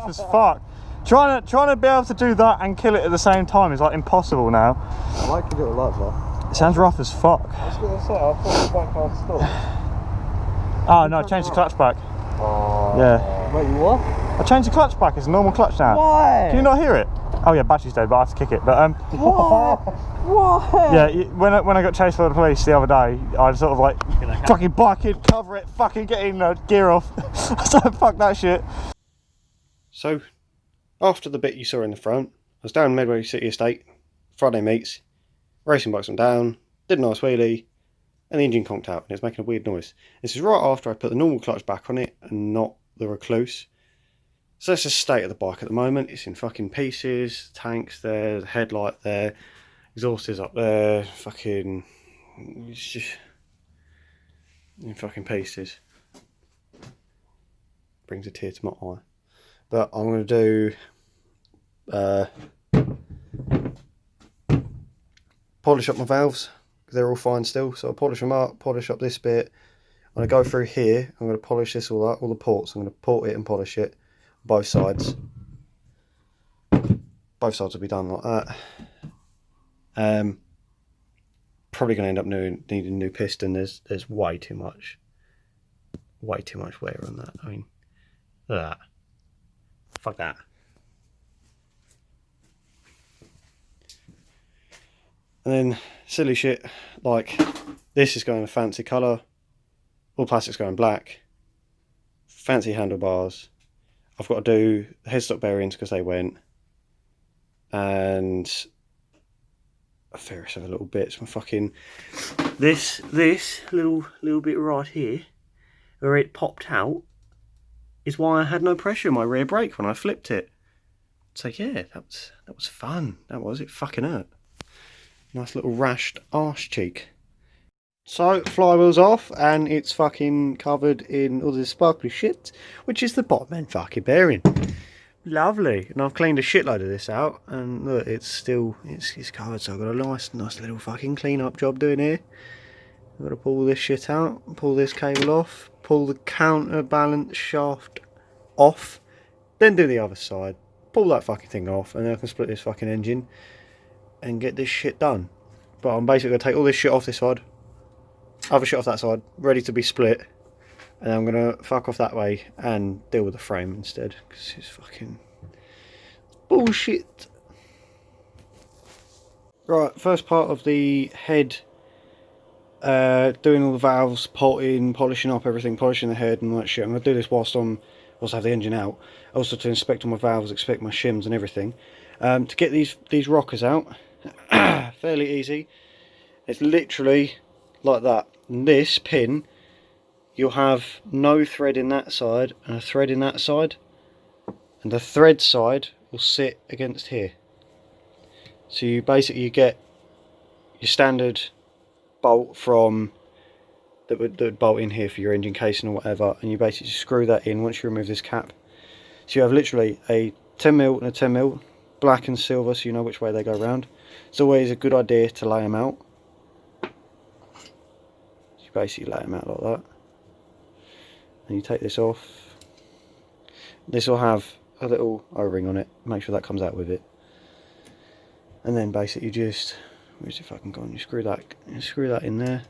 rough as fuck. Trying to be able to do that and kill it at the same time is like impossible now. I like your little lights off. It sounds rough as fuck. I was going to say, I thought the bike can't stop. Oh no, I changed the clutch back. Oh. Yeah. Wait, you what? I changed the clutch back, it's a normal clutch now. Why? Can you not hear it? Oh yeah, battery's dead, but I have to kick it. But Why? Why? yeah, when I got chased by the police the other day, I sort of like fucking bike it, cover it, fucking get in, gear off. So fuck that shit. So after the bit you saw in the front, I was down Medway City Estate, Friday meets, racing bikes went down, did a nice wheelie, and the engine conked out and it was making a weird noise. This is right after I put the normal clutch back on it and not the Recluse. So that's the state of the bike at the moment. It's in fucking pieces, tanks there, the headlight there, exhaust is up there, fucking, it's just in fucking pieces. Brings a tear to my eye. But I'm going to do polish up my valves, because they're all fine still. So I'll polish them up, polish up this bit. I'm going to go through here, I'm going to polish this all up, all the ports. I'm going to port it and polish it, both sides. Both sides will be done like that. Probably going to end up needing a new piston. There's way too much wear on that. I mean, look at that. Fuck that. And then silly shit like this is going a fancy colour, all plastic's going black, fancy handlebars. I've got to do headstock bearings because they went, and various other little bits. My fucking this little bit right here where it popped out is why I had no pressure in my rear brake when I flipped it. So yeah, that was fun. That was it. Fucking hurt. Nice little rashed arse cheek. So flywheel's off and it's fucking covered in all this sparkly shit, which is the bottom end fucking bearing. Lovely. And I've cleaned a shitload of this out, and look, it's covered. So I've got a nice little fucking clean up job doing here. I've got to pull this shit out, pull this cable off, pull the counterbalance shaft off, then do the other side, pull that fucking thing off, and then I can split this fucking engine and get this shit done. But I'm basically going to take all this shit off this side, other shit off that side, ready to be split, and I'm going to fuck off that way and deal with the frame instead, because it's fucking bullshit. Right, first part of the head, doing all the valves, potting, polishing up everything, polishing the head and all that shit. I'm going to do this whilst I have the engine out, also to inspect all my valves, inspect my shims and everything. To get these rockers out, fairly easy. It's literally like that. And this pin, you'll have no thread in that side and a thread in that side, and the thread side will sit against here. So you get your standard bolt from that would bolt in here for your engine casing or whatever, and you basically screw that in once you remove this cap. So you have literally a 10mm and a 10mm, black and silver, so you know which way they go around. It's always a good idea to lay them out. You basically lay them out like that, and you take this off. This will have a little O-ring on it, make sure that comes out with it, and then basically just, where's it fucking gone? You screw that in there,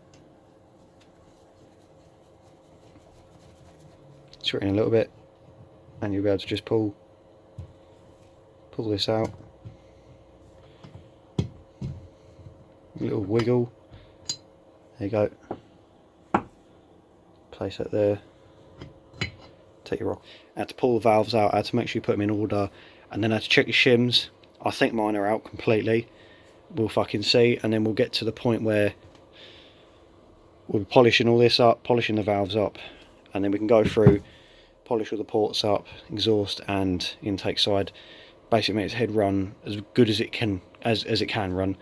screw it in a little bit, and you'll be able to just pull this out. A little wiggle. There you go. Place that there. Take your rock. I had to pull the valves out. I had to make sure you put them in order, and then I had to check your shims. I think mine are out completely. We'll fucking see, and then we'll get to the point where we'll be polishing all this up, polishing the valves up, and then we can go through, polish all the ports up, exhaust and intake side, basically make its head run as good as it can, as it can run,